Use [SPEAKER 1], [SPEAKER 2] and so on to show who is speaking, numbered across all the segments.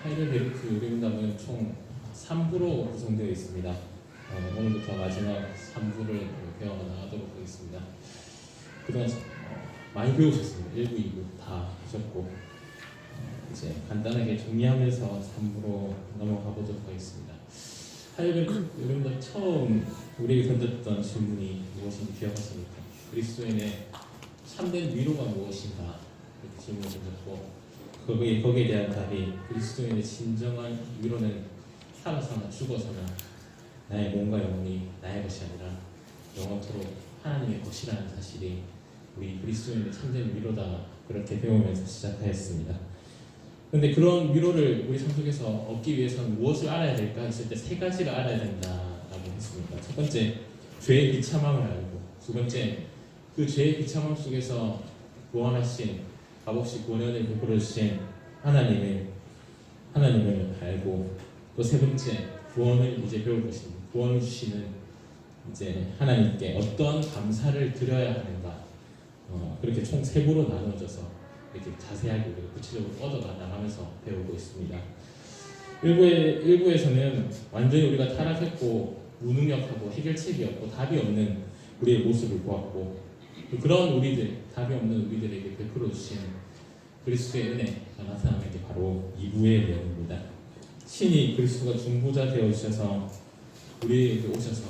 [SPEAKER 1] 하이델베르크 요리문답은 총 3부로 구성되어 있습니다. 오늘부터 마지막 3부를 배워나가도록 하겠습니다. 그동안 많이 배우셨습니다. 1부, 2부 다 하셨고 이제 간단하게 정리하면서 3부로 넘어가 보도록 하겠습니다. 하이델베르크 요리문답 처음 우리에게 던졌던 질문이 무엇인지 기억하십니까? 그리스도인의 참된 위로가 무엇인가? 이렇게 질문을 던졌고 거기에 대한 답이 그리스도인의 진정한 위로는 살아서나 죽어서나 나의 몸과 영혼이 나의 것이 아니라 영원토록 하나님의 것이라는 사실이 우리 그리스도인의 참된 위로다, 그렇게 배우면서 시작하였습니다. 그런데 그런 위로를 우리 삶 속에서 얻기 위해서는 무엇을 알아야 될까 했을 때 3가지를 알아야 된다라고 했습니다. 첫 번째, 죄의 비참함을 알고, 두 번째, 그 죄의 비참함 속에서 구원하신 값없이 구원을 베풀어 주신 하나님을 알고, 또 세 번째, 구원을 이제 배울 것입니다. 구원을 주시는 이제 하나님께 어떤 감사를 드려야 하는가, 그렇게 총 3부로 나눠져서 이렇게 자세하게 우리가 구체적으로 뻗어나가면서 배우고 있습니다. 1부에서는 완전히 우리가 타락했고 무능력하고 해결책이 없고 답이 없는 우리의 모습을 보았고, 그런 우리들, 답이 없는 우리들에게 베풀어 주신 그리스도의 은혜가 나타나는 게 바로 2부의 내용입니다. 신이 그리스도가 중보자 되어 주셔서 우리에게 오셔서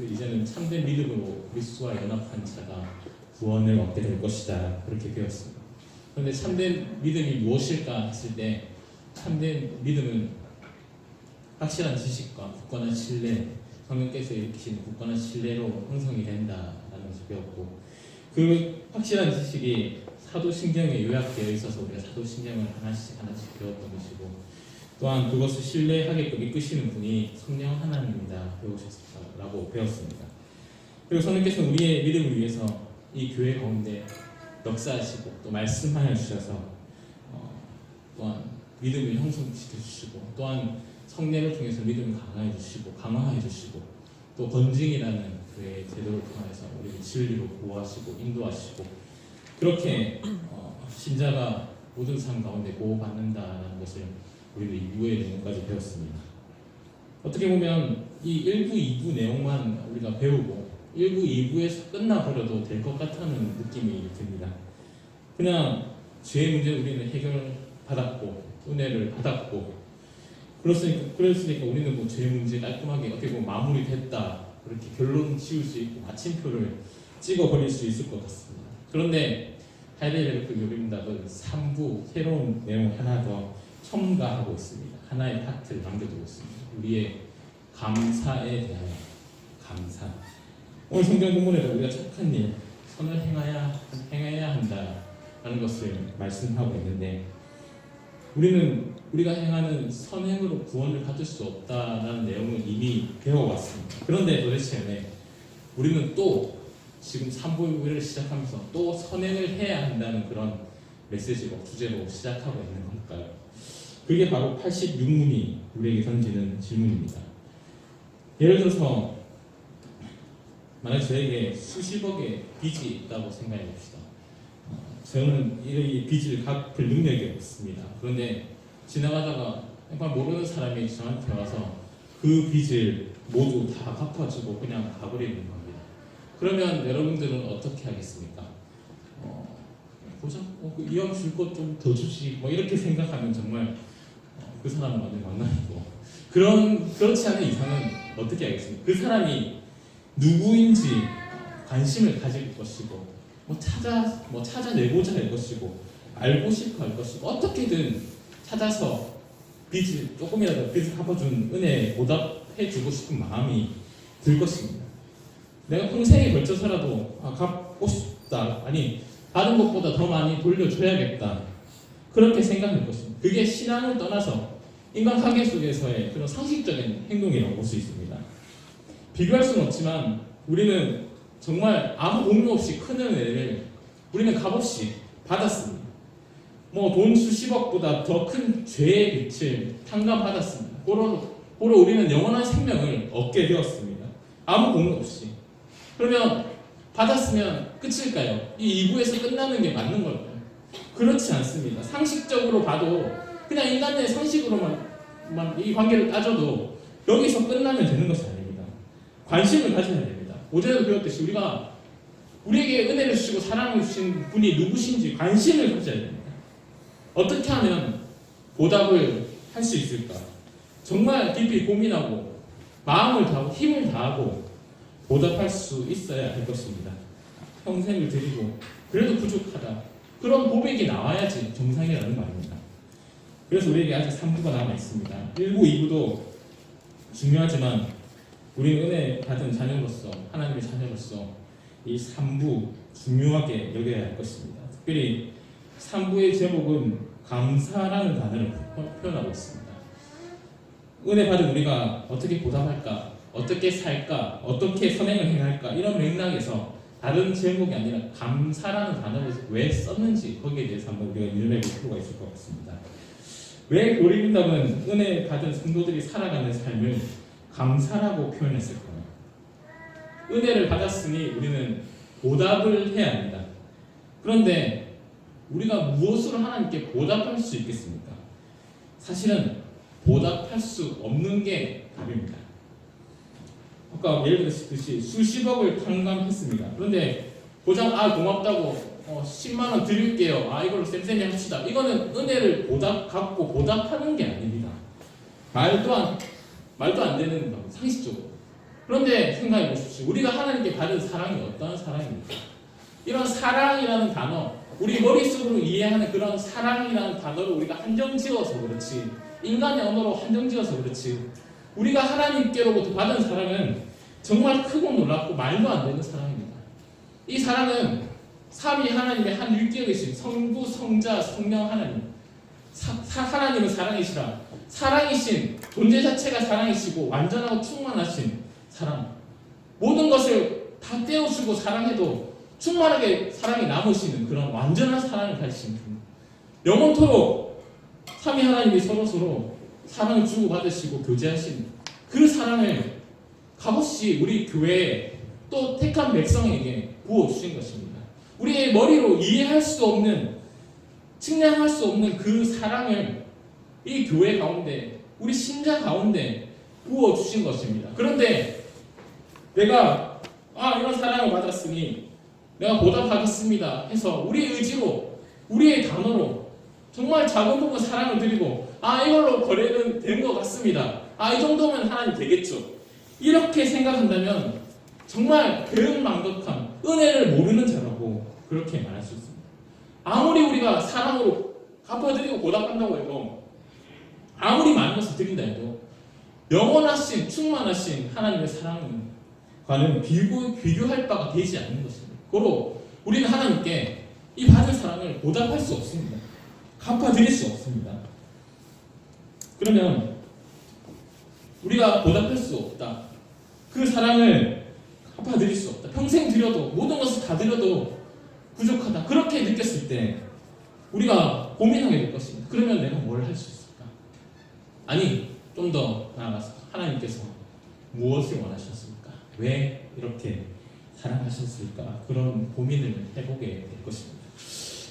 [SPEAKER 1] 이제는 참된 믿음으로 그리스도와 연합한 자가 구원을 얻게 될 것이다, 그렇게 배웠습니다. 그런데 참된 믿음이 무엇일까 했을 때, 참된 믿음은 확실한 지식과 굳건한 신뢰, 성령께서 일으키시는 굳건한 신뢰로 형성이 된다라는 것을 배웠고, 그 확실한 지식이 사도신경에 요약되어 있어서 우리가 사도신경을 하나씩 배웠던 것이고, 또한 그것을 신뢰하게끔 이끄시는 분이 성령 하나님이다 배우셨다라고 배웠습니다. 그리고 성령께서는 우리의 믿음을 위해서 이 교회 가운데 역사하시고 또 말씀하여 주셔서 또한 믿음을 형성시켜 주시고, 또한 성례를 통해서 믿음을 강화해 주시고 강화해 주시고, 또 건증이라는 그의 제도를 통해서 우리를 진리로 보호하시고 인도하시고, 그렇게 신자가 모든 삶 가운데 보호받는다는 것을 우리도 2부의 내용까지 배웠습니다. 어떻게 보면 이 1부, 2부 내용만 우리가 배우고 1부, 2부에서 끝나버려도 될 것 같다는 느낌이 듭니다. 그냥 죄의 문제 우리는 해결받았고 은혜를 받았고, 그랬으니까 우리는 뭐 죄의 문제 깔끔하게 어떻게 보면 마무리됐다, 그렇게 결론 지을 수 있고 마침표를 찍어버릴 수 있을 것 같습니다. 그런데 하이델베르크 요리문답은 3부 새로운 내용 하나 더 첨가하고 있습니다. 하나의 파트를 남겨두고 있습니다. 우리의 감사에 대하여 감사. 오늘 성경 본문에도 우리가 착한 일, 선을 행해야 한다라는 것을 말씀하고 있는데, 우리가 행하는 선행으로 구원을 받을 수 없다라는 내용을 이미 배워왔습니다. 그런데 도대체 왜 우리는 또 지금 3부를 시작하면서 또 선행을 해야 한다는 그런 메시지로, 주제로 시작하고 있는 걸까요? 그게 바로 86문이 우리에게 던지는 질문입니다. 예를 들어서 만약 저에게 수십억의 빚이 있다고 생각해 봅시다. 저는 이 빚을 갚을 능력이 없습니다. 그런데 지나가다가 약간 모르는 사람이 저한테 와서 그 빚을 모두 다 갚아주고 그냥 가버리는 겁니다. 그러면 여러분들은 어떻게 하겠습니까? 보자, 이왕 줄 것 좀 더 주지, 이렇게 생각하면 정말 그 사람은 완전 망나니고, 그렇지 않은 이상은 어떻게 하겠습니까? 그 사람이 누구인지 관심을 가질 것이고, 찾아내고자 할 것이고, 알고 싶어 할 것이고, 어떻게든 찾아서 조금이라도 빚을 갚아준 은혜에 보답해주고 싶은 마음이 들 것입니다. 내가 평생에 걸쳐서라도 갚고 싶다, 아니 받은 것보다 더 많이 돌려줘야겠다, 그렇게 생각할 것입니다. 그게 신앙을 떠나서 인간관계 속에서의 그런 상식적인 행동이라고 볼 수 있습니다. 비교할 수는 없지만 우리는 정말 아무 공로 없이 큰 은혜를 우리는 값없이 받았습니다. 돈 수십억보다 더 큰 죄의 빚을 탕감받았습니다. 고로 우리는 영원한 생명을 얻게 되었습니다. 아무 공로 없이. 그러면 받았으면 끝일까요? 이 2부에서 끝나는 게 맞는 걸까요? 그렇지 않습니다. 상식적으로 봐도 그냥 인간의 상식으로만 이 관계를 따져도 여기서 끝나면 되는 것이 아닙니다. 관심을 가져야 됩니다. 어제도 배웠듯이 우리에게 은혜를 주시고 사랑을 주신 분이 누구신지 관심을 가져야 됩니다. 어떻게 하면 보답을 할 수 있을까? 정말 깊이 고민하고 마음을 다하고 힘을 다하고 보답할 수 있어야 할 것입니다. 평생을 드리고 그래도 부족하다. 그런 고백이 나와야지 정상이라는 말입니다. 그래서 우리에게 아직 3부가 남아 있습니다. 1부, 2부도 중요하지만 우리는 은혜 받은 자녀로서 하나님의 자녀로서 이 3부 중요하게 여겨야 할 것입니다. 특별히 3부의 제목은 감사라는 단어를 표현하고 있습니다. 은혜 받은 우리가 어떻게 보답할까, 어떻게 살까, 어떻게 선행을 행할까 이런 맥락에서 다른 제목이 아니라 감사라는 단어를 왜 썼는지 거기에 대해서 한번 우리가 윤회해 볼 필요가 있을 것 같습니다. 왜 고린도는 은혜 받은 성도들이 살아가는 삶을 감사라고 표현했을까요? 은혜를 받았으니 우리는 보답을 해야 합니다. 그런데 우리가 무엇으로 하나님께 보답할 수 있겠습니까? 사실은 보답할 수 없는 게 답입니다. 아까 예를 들었듯이 수십억을 탕감했습니다. 그런데 고장 고맙다고 10만 원 드릴게요. 이걸로 쌤쌤이 합시다. 이거는 은혜를 갖고 보답하는 게 아닙니다. 말도 안 되는 거, 상식적으로. 그런데 생각해 보십시오. 우리가 하나님께 받은 사랑이 어떠한 사랑입니까? 이런 사랑이라는 단어, 우리 머릿속으로 이해하는 그런 사랑이라는 단어를 우리가 한정지어서 그렇지, 인간의 언어로 한정지어서 그렇지, 우리가 하나님께로부터 받은 사랑은 정말 크고 놀랍고 말도 안 되는 사랑입니다. 이 사랑은 삼위 하나님의 한 일격이신 성부, 성자, 성령 하나님, 하나님은 사랑이시라, 사랑이신 존재 자체가 사랑이시고 완전하고 충만하신 사랑, 모든 것을 다 떼어주고 사랑해도 충만하게 사랑이 남으시는 그런 완전한 사랑을 가지신 분, 영원토록 삼위 하나님이 서로 사랑을 주고받으시고 교제하신 그 사랑을 값없이 우리 교회에 또 택한 백성에게 부어주신 것입니다. 우리의 머리로 이해할 수 없는, 측량할 수 없는 그 사랑을 이 교회 가운데, 우리 신자 가운데 부어주신 것입니다. 그런데 내가 이런 사랑을 받았으니 내가 보답하겠습니다 해서 우리의 의지로, 우리의 단어로 정말 작은 부분 사랑을 드리고 이걸로 거래는 된 것 같습니다. 이 정도면 하나님 되겠죠. 이렇게 생각한다면 정말 배은망덕한 은혜를 모르는 자라고 그렇게 말할 수 있습니다. 아무리 우리가 사랑으로 갚아드리고 보답한다고 해도, 아무리 많은 것을 드린다 해도 영원하신 충만하신 하나님의 사랑과는 비교할 바가 되지 않는 것입니다. 고로 우리는 하나님께 이 받은 사랑을 보답할 수 없습니다. 갚아드릴 수 없습니다. 그러면 우리가 보답할 수 없다, 그 사랑을 갚아드릴 수 없다, 평생 드려도, 모든 것을 다 드려도 부족하다, 그렇게 느꼈을 때 우리가 고민하게 될 것입니다. 그러면 내가 뭘 할 수 있을까? 아니, 좀 더 나아가서 하나님께서 무엇을 원하셨을까? 왜 이렇게 사랑하셨을까? 그런 고민을 해보게 될 것입니다.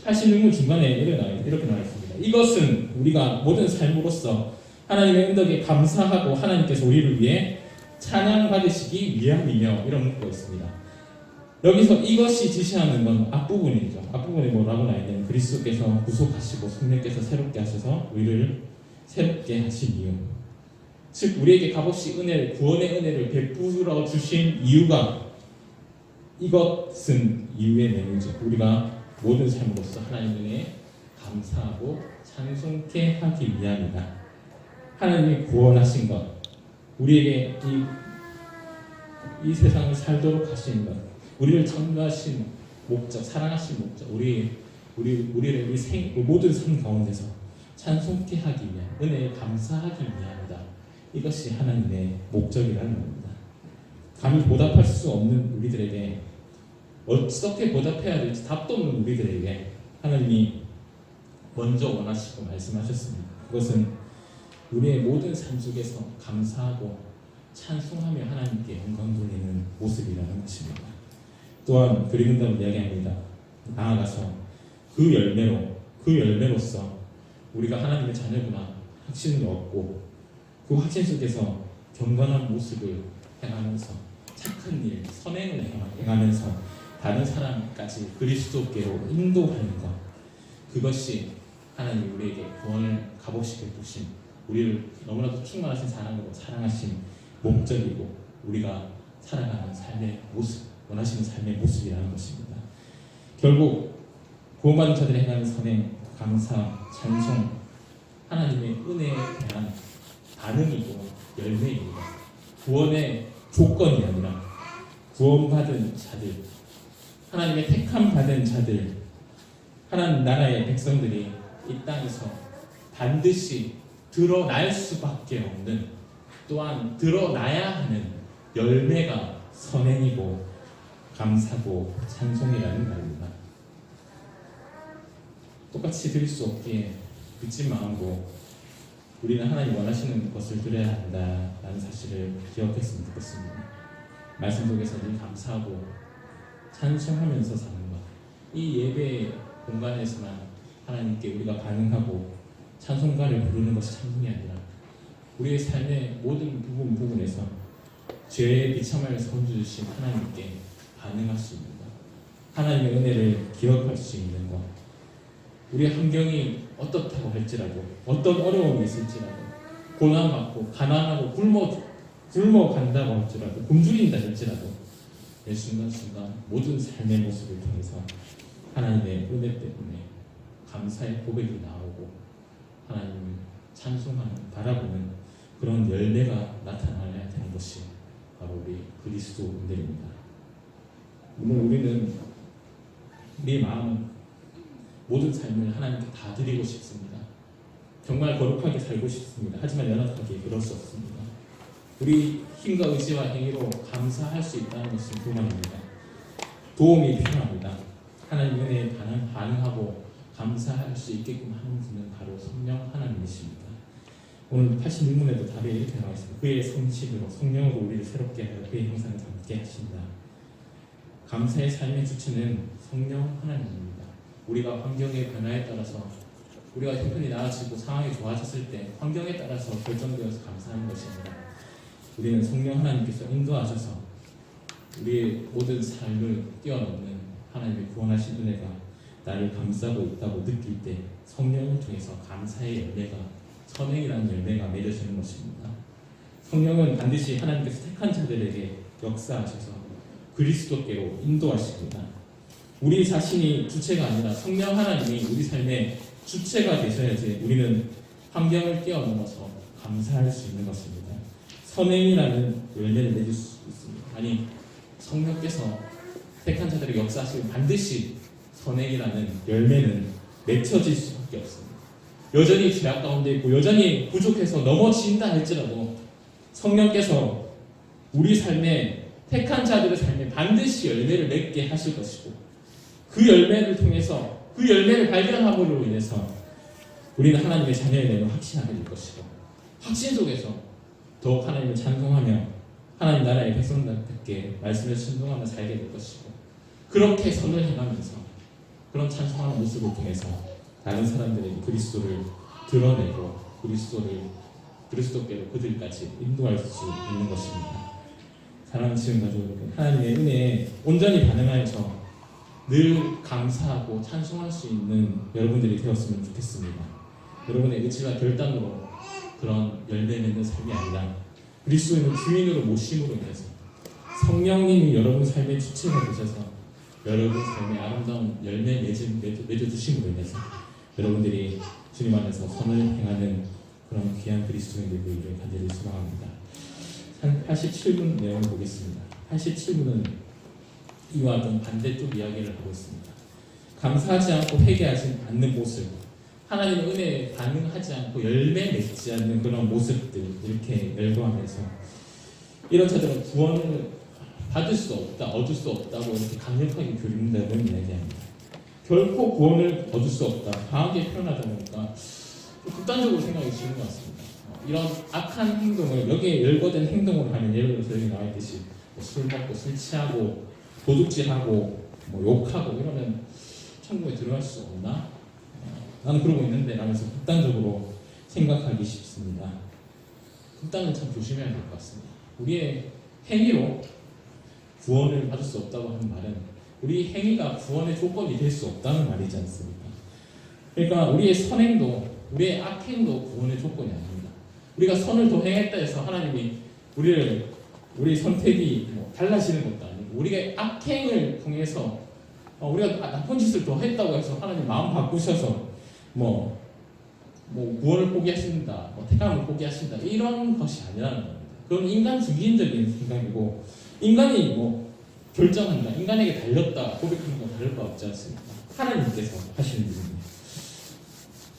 [SPEAKER 1] 86문 중간에 이렇게 나와 있습니다. 이것은 우리가 모든 삶으로서 하나님의 은덕에 감사하고 하나님께서 우리를 위해 찬양받으시기 위함이며, 이런 문구가 있습니다. 여기서 이것이 지시하는 건 앞부분이죠. 앞부분에 뭐라고 나와 있냐면 그리스도께서 구속하시고 성령께서 새롭게 하셔서 우리를 새롭게 하신 이유, 즉 우리에게 값없이 구원의 은혜를 베풀어 주신 이유가, 이것은 이유의 내용이죠. 우리가 모든 삶으로서 하나님께 감사하고 찬송케 하기 위함이다. 하나님이 구원하신 것, 우리에게 이 세상을 살도록 하신 것, 우리를 창조하신 목적, 사랑하신 목적, 우리를 이 모든 삶 가운데서 찬송케 하기 위한, 은혜에 감사하기 위함이다. 이것이 하나님의 목적이라는 겁니다. 감히 보답할 수 없는 우리들에게, 어떻게 보답해야 될지 답도 없는 우리들에게 하나님이 먼저 원하시고 말씀하셨습니다. 그것은 우리의 모든 삶 속에서 감사하고 찬송하며 하나님께 영광 돌리는 모습이라는 것입니다. 또한 그리문답은 이야기합니다. 나아가서 그 열매로서 우리가 하나님의 자녀구나 확신을 얻고 그 확신 속에서 경건한 모습을 행하면서 착한 일, 선행을 행하면서 다른 사람까지 그리스도께로 인도하는 것, 그것이 하나님 우리에게 구원을 값없이 베푸신, 우리를 너무나도 충만하신 사랑으로 사랑하신 목적이고 우리가 살아가는 삶의 모습, 원하시는 삶의 모습이라는 것입니다. 결국 구원받은 자들이 행하는 선행, 감사, 찬송, 하나님의 은혜에 대한 반응이고 열매입니다. 구원의 조건이 아니라 구원받은 자들, 하나님의 택함 받은 자들, 하나님 나라의 백성들이 이 땅에서 반드시 드러날 수밖에 없는, 또한 드러나야 하는 열매가 선행이고 감사고 찬송이라는 말입니다. 똑같이 드릴 수 없기에 빚진 마음으로 우리는 하나님 원하시는 것을 드려야 한다라는 사실을 기억했으면 좋겠습니다. 말씀 속에서 늘 감사하고 찬송하면서 사는 것, 이 예배 공간에서만 하나님께 우리가 반응하고 찬송가를 부르는 것이 찬송이 아니라 우리의 삶의 모든 부분에서 죄의 비참함을 건져주신 하나님께 반응할 수 있는 것, 하나님의 은혜를 기억할 수 있는 것, 우리의 환경이 어떻다고 할지라도, 어떤 어려움이 있을지라도, 고난받고 가난하고 굶어간다고 할지라도, 굶주린다 할지라도 매 순간순간 모든 삶의 모습을 통해서 하나님의 은혜 때문에 감사의 고백이 나오고 하나님을 찬송하는, 바라보는 그런 열매가 나타나야 되는 것이 바로 우리 그리스도인들입니다. 물론 우리는 우리의 마음은 모든 삶을 하나님께 다 드리고 싶습니다. 정말 거룩하게 살고 싶습니다. 하지만 연약하게 그럴 수 없습니다. 우리 힘과 의지와 행위로 감사할 수 있다는 것은 불만입니다. 도움이 필요합니다. 하나님 은혜에 반응하고 감사할 수 있게끔 하는 분은 바로 성령 하나님이십니다. 오늘 86문에도 답에 이렇게 나와 있습니다. 그의 성식으로, 성령으로 우리를 새롭게 하여 그의 형상을 담게 하신다. 감사의 삶의 주체는 성령 하나님입니다. 우리가 환경의 변화에 따라서, 우리가 형편이 나아지고 상황이 좋아졌을 때 환경에 따라서 결정되어서 감사하는 것이 아니라 우리는 성령 하나님께서 인도하셔서 우리의 모든 삶을 뛰어넘는 하나님의 구원하신 은혜가 나를 감싸고 있다고 느낄 때 성령을 통해서 감사의 열매가, 선행이라는 열매가 맺어지는 것입니다. 성령은 반드시 하나님께서 택한 자들에게 역사하셔서 그리스도께로 인도하십니다. 우리 자신이 주체가 아니라 성령 하나님이 우리 삶의 주체가 되셔야지 우리는 환경을 뛰어넘어서 감사할 수 있는 것입니다. 선행이라는 열매를 맺을 수 있습니다. 아니, 성령께서 택한 자들에게 역사하시면 반드시 선행이라는 열매는 맺혀질 수밖에 없습니다. 여전히 죄악 가운데 있고 여전히 부족해서 넘어진다 할지라도 성령께서 우리 삶에, 택한 자들의 삶에 반드시 열매를 맺게 하실 것이고, 그 열매를 통해서, 그 열매를 발견함으로 인해서 우리는 하나님의 자녀에 대해 확신하게 될 것이고, 확신 속에서 더욱 하나님을 찬송하며 하나님 나라의 백성답게 말씀을 순종하며 살게 될 것이고, 그렇게 선을 행하면서 그런 찬송하는 모습을 통해서 다른 사람들에게 그리스도를 드러내고 그리스도께로 그들까지 인도할 수 있는 것입니다. 사랑하는 지금 가족 여러분, 하나님의 은혜에 온전히 반응하여서 늘 감사하고 찬송할 수 있는 여러분들이 되었으면 좋겠습니다. 여러분의 의지와 결단으로 그런 열매 맺는 삶이 아니라 그리스도인을 주인으로 모심으로 인해서 성령님이 여러분 삶의 주체가 되셔서 여러분 삶의 아름다운 열매 맺어주심으로 인해서 여러분들이 주님 안에서 선을 행하는 그런 귀한 그리스도인들이 되기를 간절히 소망합니다. 87문 내용을 보겠습니다. 87문은 이와 좀 반대쪽 이야기를 하고 있습니다. 감사하지 않고 회개하지 않는 모습, 하나님의 은혜에 반응하지 않고 열매 맺지 않는 그런 모습들, 이렇게 열거하면서 이런 자들은 구원을 받을 수 없다, 얻을 수 없다고 이렇게 강력하게 교린다고 이야기합니다. 결코 구원을 얻을 수 없다, 강하게 표현하다 보니까 극단적으로 생각이 드는 것 같습니다. 이런 악한 행동을, 여기에 열거된 행동을 하면, 예를 들어서 여기 나와 있듯이 술 먹고 술 취하고 도둑질하고 욕하고 이러면 천국에 들어갈 수 없나? 나는 그러고 있는데 라면서 극단적으로 생각하기 쉽습니다. 극단은 참 조심해야 될 것 같습니다. 우리의 행위로 구원을 받을 수 없다고 하는 말은 우리 행위가 구원의 조건이 될 수 없다는 말이지 않습니까? 그러니까 우리의 선행도 우리의 악행도 구원의 조건이 아닙니다. 우리가 선을 더 행했다 해서 하나님이 우리 선택이 달라지는 것도 아니고 우리가 악행을 통해서 우리가 나쁜 짓을 더 했다고 해서 하나님 마음 바꾸셔서 구원을 포기하신다, 택함을 포기하신다 이런 것이 아니라는 겁니다. 그건 인간 중심적인 생각이고 인간이 결정한다, 인간에게 달렸다 고백하는 건 다를 바 없지 않습니까? 하나님께서 하시는 일입니다.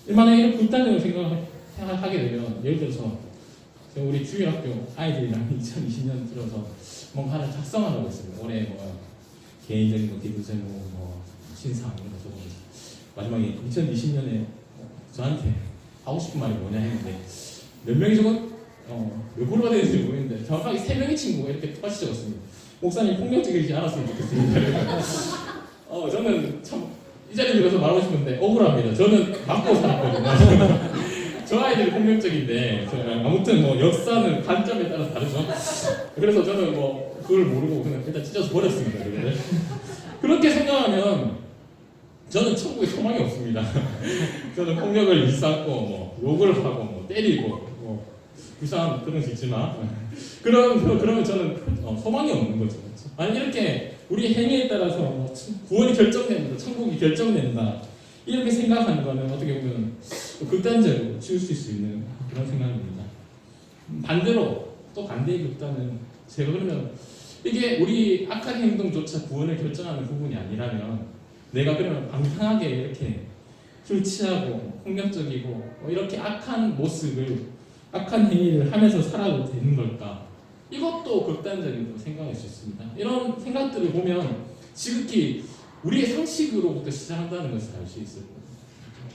[SPEAKER 1] 만약에 이런 극단적으로 생각하게 되면 예를 들어서 우리 주일학교 아이들이랑 2020년 들어서 뭔가 하나 작성하려고 했습니다. 올해 개인적인 기도 제목, 신상 이런 거 적어서 마지막에 2020년에 저한테 하고 싶은 말이 뭐냐 했는데 몇 명이 몇 프로가 되는지 모르겠는데 정확하게 3명의 친구가 이렇게 똑같이 적었습니다. 목사님 폭력적이지 않았으면 좋겠습니다. 저는 참 이 자리에 들어서 말하고 싶은데 억울합니다. 저는 맞고 살았거든요. 저 아이들이 폭력적인데 아무튼 역사는 관점에 따라서 다르죠. 그래서 저는 그걸 모르고 그냥 일단 찢어서 버렸습니다. 그렇게 생각하면 저는 천국에 소망이 없습니다. 저는 폭력을 일삼고 욕을 하고 때리고 불쌍한 그런 수 있지만 그러면 저는 소망이 없는 거죠. 만약 이렇게 우리 행위에 따라서 구원이 결정된다, 천국이 결정된다 이렇게 생각하는 거는 어떻게 보면 극단적으로 치우칠 수 있는 그런 생각입니다. 반대로 또 반대의 극단은 제가 그러면 이게 우리 악한 행동조차 구원을 결정하는 부분이 아니라면 내가 그러면 방탕하게 이렇게 술 취하고 폭력적이고 이렇게 악한 행위를 하면서 살아도 되는 걸까? 이것도 극단적인 생각일 수 있습니다. 이런 생각들을 보면 지극히 우리의 상식으로부터 시작한다는 것을 알 수 있을 겁니다.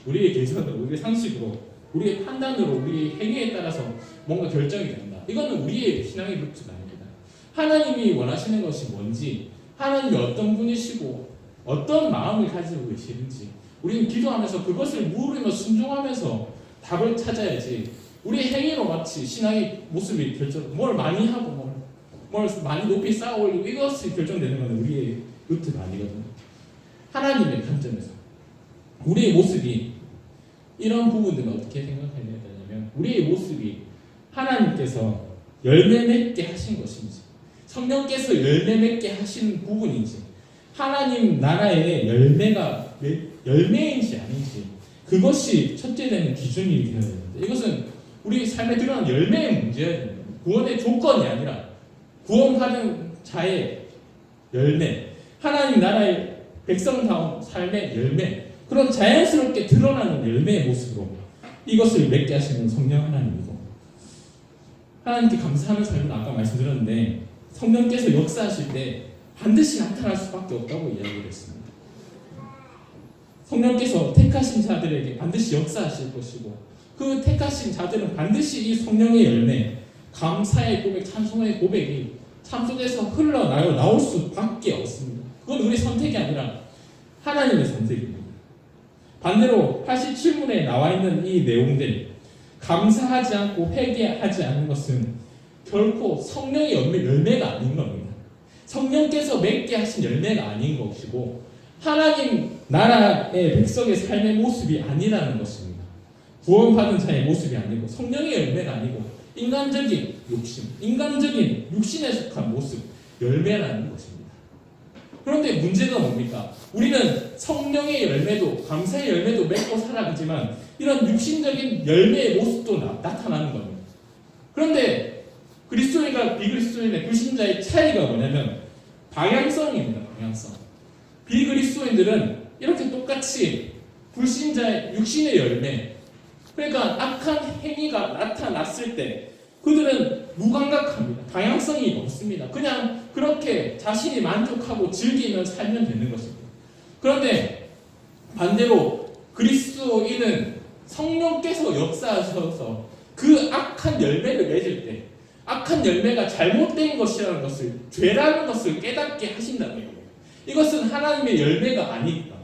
[SPEAKER 1] 우리의 계산으로, 우리의 상식으로, 우리의 판단으로, 우리의 행위에 따라서 뭔가 결정이 된다. 이거는 우리의 신앙의 루트가 아닙니다. 하나님이 원하시는 것이 뭔지, 하나님이 어떤 분이시고 어떤 마음을 가지고 계시는지 우리는 기도하면서 그것을 물으며 순종하면서 답을 찾아야지 우리의 행위로 마치 신앙의 모습이 뭘 많이 하고 뭘 많이 높이 쌓아 올리고 이것이 결정되는 것은 우리의 루트가 아니거든요. 하나님의 관점에서 우리의 모습이 이런 부분들은 어떻게 생각해야 되냐면 우리의 모습이 하나님께서 열매 맺게 하신 것인지 성령께서 열매 맺게 하신 부분인지 하나님 나라의 열매인지 아닌지 그것이 첫째 되는 기준이 되어야 됩니다. 이것은 우리 삶에 드러난 열매의 문제여야 됩니다. 구원의 조건이 아니라 구원받은 자의 열매, 하나님 나라의 백성다운 삶의 열매, 그런 자연스럽게 드러나는 열매의 모습으로 이것을 맺게 하시는 성령 하나님이고 하나님께 감사하는 삶은 아까 말씀드렸는데 성령께서 역사하실 때 반드시 나타날 수밖에 없다고 이야기를 했습니다. 성령께서 택하신 자들에게 반드시 역사하실 것이고 그 택하신 자들은 반드시 이 성령의 열매, 감사의 고백, 찬송의 고백이 삶 속에서 나올 수밖에 없습니다. 그건 우리 선택이 아니라 하나님의 선택입니다. 반대로 87문에 나와 있는 이 내용들, 감사하지 않고 회개하지 않는 것은 결코 성령의 열매가 아닌 겁니다. 성령께서 맺게 하신 열매가 아닌 것이고 하나님 나라의 백성의 삶의 모습이 아니라는 것입니다. 구원받은 자의 모습이 아니고 성령의 열매가 아니고 인간적인 욕심, 인간적인 육신에 속한 모습, 열매라는 것입니다. 그런데 문제가 뭡니까? 우리는 성령의 열매도 감사의 열매도 맺고 살아가지만 이런 육신적인 열매의 모습도 나타나는 겁니다. 그런데 그리스도인과 비그리스도인의 불신자의 차이가 뭐냐면 방향성입니다. 방향성. 비그리스도인들은 이렇게 똑같이 불신자의 육신의 열매, 그러니까 악한 행위가 나타났을 때 그들은 무감각합니다. 방향성이 없습니다. 그냥 그렇게 자신이 만족하고 즐기며 살면 되는 것입니다. 그런데 반대로 그리스도인은 성령께서 역사하셔서 그 악한 열매를 맺을 때 악한 열매가 잘못된 것이라는 것을, 죄라는 것을 깨닫게 하신다는 겁니다. 이것은 하나님의 열매가 아니구나.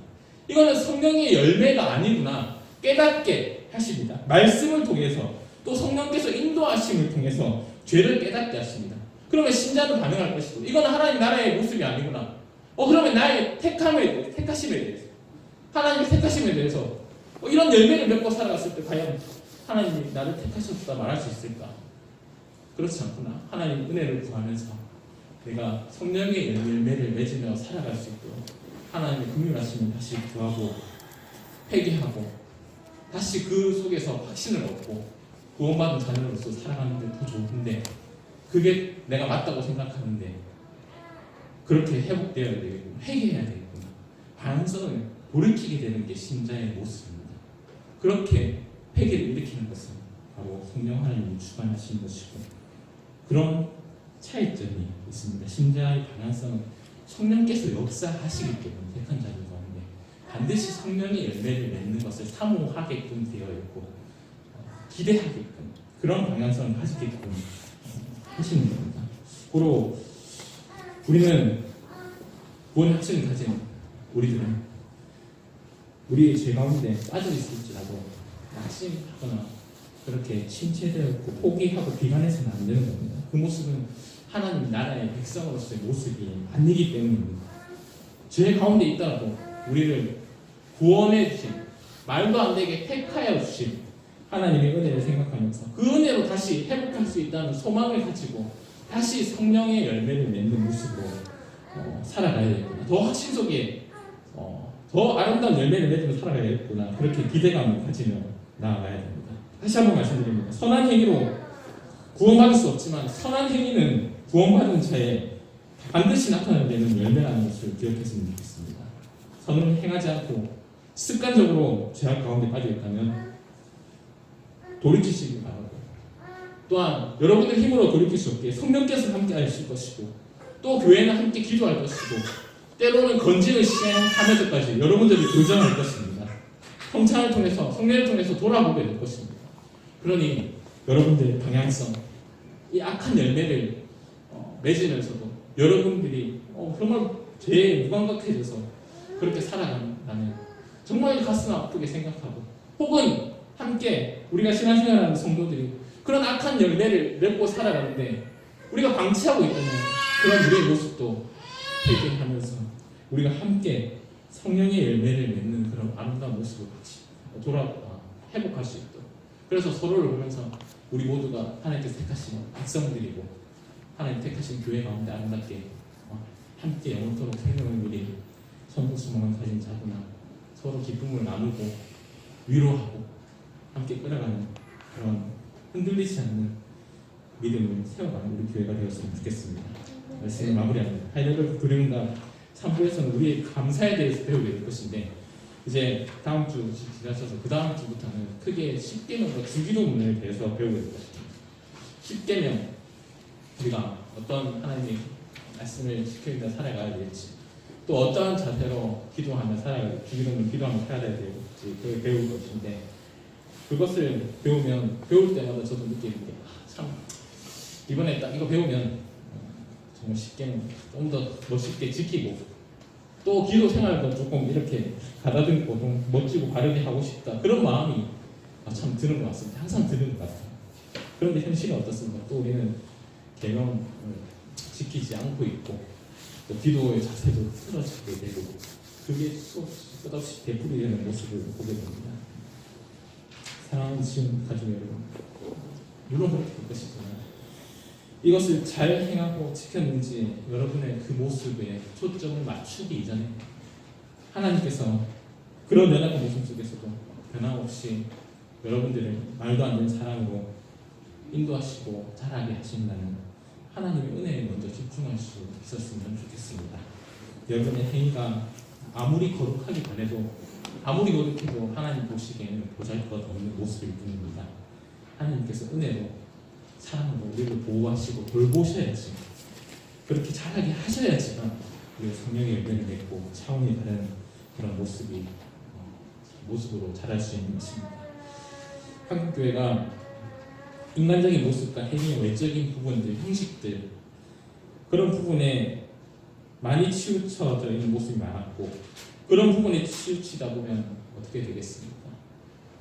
[SPEAKER 1] 이거는 성령의 열매가 아니구나. 깨닫게 하십니다. 말씀을 통해서 또 성령께서 인도하심을 통해서 죄를 깨닫게 하십니다. 그러면 신자는 반응할 것이고 이건 하나님 나라의 모습이 아니구나. 그러면 나의 택하심에 대해서 하나님의 택하심에 대해서 이런 열매를 맺고 살아갔을 때 과연 하나님이 나를 택하셨다 말할 수 있을까? 그렇지 않구나. 하나님 은혜를 구하면서 내가 성령의 열매를 맺으며 살아갈 수 있도록 하나님의 긍휼하심을 다시 구하고 회개하고 다시 그 속에서 확신을 얻고 구원받은 자녀로서 살아가는 게 더 좋은데 그게 내가 맞다고 생각하는데 그렇게 회복되어야 되겠구나. 회개해야 되겠구나. 반성을 돌이키게 되는 게 신자의 모습입니다. 그렇게 회개를 일으키는 것은 바로 성령 하나님이 주관하신 것이고 그런 차이점이 있습니다. 신자의 방향성은 성령께서 역사하시기 때문에 택한 자들 가운데 반드시 성령의 열매를 맺는 것을 사모하게끔 되어 있고 기대하게끔 그런 방향성을 가지게끔 하시는 겁니다. 고로 우리는 구원 확신을 가진 우리들은 우리의 죄 가운데 빠져 있을지라도 낙심하거나 그렇게 침체되었고 포기하고 비관해서는 안 되는 겁니다. 그 모습은 하나님 나라의 백성으로서의 모습이 아니기 때문입니다. 죄 가운데 있더라도 우리를 구원해 주신 말도 안 되게 택하여 주신 하나님의 은혜를 생각하면서 그 은혜로 다시 회복할 수 있다는 소망을 가지고 다시 성령의 열매를 맺는 모습으로 살아가야겠구나. 더 확신 속에 더 아름다운 열매를 맺으며 살아가야겠구나. 그렇게 기대감을 가지며 나아가야 됩니다. 다시 한번 말씀드립니다. 선한 행위로 구원받을 수 없지만 선한 행위는 구원받은 자에 반드시 나타나는 열매라는 것을 기억했으면 좋겠습니다. 선을 행하지 않고 습관적으로 죄악 가운데 빠져 있다면 돌이키시기 바라고 또한 여러분의 힘으로 돌이킬 수 없게 성령께서 함께 하실 것이고 또 교회는 함께 기도할 것이고 때로는 건진을 시행하면서까지 여러분들이 교정할 것입니다. 성찬을 통해서 성례를 통해서 돌아보게 될 것입니다. 그러니 여러분들의 방향성 이 악한 열매를 맺으면서도 여러분들이 정말 죄에 무감각해져서 그렇게 살아간다면 정말 가슴 아프게 생각하고 혹은 함께 우리가 신앙생활하는 성도들이 그런 악한 열매를 맺고 살아가는데 우리가 방치하고 있다면 그런 우리의 모습도 회개하면서 우리가 함께 성령의 열매를 맺는 그런 아름다운 모습을 같이 회복할 수 있도록 그래서 서로를 보면서 우리 모두가 하나님께서 택하신 백성들이고 하나님 택하신 교회 가운데 아름답게 함께 영원토록 생명을 누린 선부수망을 가진 자구나 서로 기쁨을 나누고 위로하고 함께 끌어가는 그런 흔들리지 않는 믿음을 세워가는 우리 교회가 되었으면 좋겠습니다. 말씀을 마무리합니다. 하이델베르크 교리문답 3부에서는 우리의 감사에 대해서 배우게 될 것인데 이제 다음 주 지나셔서 그 다음 주부터는 크게 10계명과 주기도문에 대해서 배우게 될 것입니다. 10계명 우리가 어떤 하나님의 말씀을 지키며 살아가야 될지 또 어떠한 자세로 기도하며 살아야 될지 주기도문 기도하며 살아야 될지 그걸 배울 것인데 그것을 배울 때마다 저도 느끼는 게 참 이번에 딱 이거 배우면 정말 쉽게 좀 더 멋있게 지키고 또 기도 생활도 조금 이렇게 가다듬고 좀 멋지고 바르게 하고 싶다 그런 마음이 참 드는 것 같습니다. 항상 드는 것 같아요. 그런데 현실은 어떻습니까? 또 우리는 계명을 지키지 않고 있고 또 기도의 자세도 틀어지게 되고 그게 끝없이 되풀이되는 모습을 보게 됩니다. 사랑하는 지금 가족 여러분, 물론 그렇게 될 것이지만 이것을 잘 행하고 지켰는지 여러분의 그 모습에 초점을 맞추기 이전에 하나님께서 그런 연약한 모습 속에서도 변함없이 여러분들을 말도 안 되는 사랑으로 인도하시고 자라게 하신다는 하나님의 은혜에 먼저 집중할 수 있었으면 좋겠습니다. 여러분의 행위가 아무리 거룩하기 전에도 아무리 노력해도 하나님 보시기에는 보잘것없는 모습일 뿐입니다. 하나님께서 은혜로 사랑으로 우리를 보호하시고 돌보셔야지 그렇게 잘하게 하셔야지만 우리가 성령의 열매를 맺고 차원이 다른 그런 모습으로 자랄 수 있는 것입니다. 한국교회가 인간적인 모습과 행위의 외적인 부분들, 형식들 그런 부분에 많이 치우쳐져 있는 모습이 많았고 그런 부분에 치우치다 보면 어떻게 되겠습니까?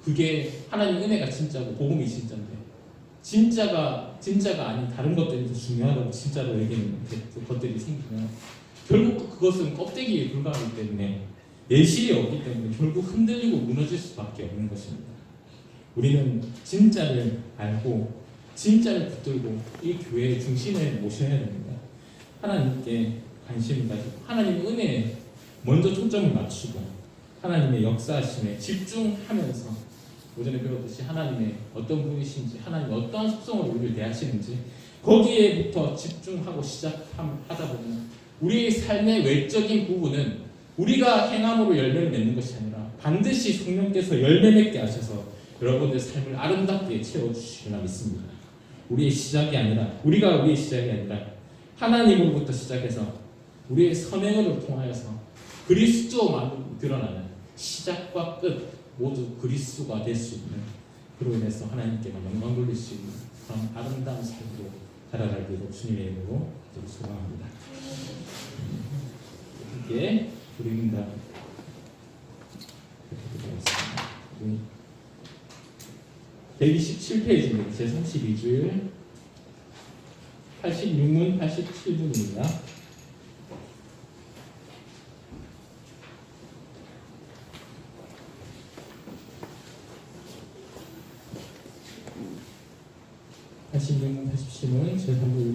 [SPEAKER 1] 그게 하나님 은혜가 진짜고 복음이 진짜인데 진짜가 아닌 다른 것들이 더 중요하다고 진짜로 여기는 것들이 생기면 결국 그것은 껍데기에 불과하기 때문에 내실이 없기 때문에 결국 흔들리고 무너질 수밖에 없는 것입니다. 우리는 진짜를 알고 진짜를 붙들고 이 교회의 중심에 모셔야 됩니다. 하나님께 관심을 가지고 하나님의 은혜에 먼저 초점을 맞추고 하나님의 역사하심에 집중하면서 오전에 배웠듯이 하나님의 어떤 분이신지 하나님의 어떠한 속성으로 우리를 대하시는지 거기에부터 집중하고 시작하다 보면 우리의 삶의 외적인 부분은 우리가 행함으로 열매를 맺는 것이 아니라 반드시 성령께서 열매 맺게 하셔서 여러분들의 삶을 아름답게 채워주시리라 믿습니다. 우리의 시작이 아니라 하나님으로부터 시작해서 우리의 선행을 통하여서 그리스도만 드러나는 시작과 끝 모두 그리스도가 될 수 있는 그로 인해서 하나님께만 영광 돌릴 수 있는 그런 아름다운 삶으로 살아가기로 주님의 이름으로 소망합니다. 함께 드립니다. 127페이지입니다. 제32줄 86문 87분입니다. 제 3부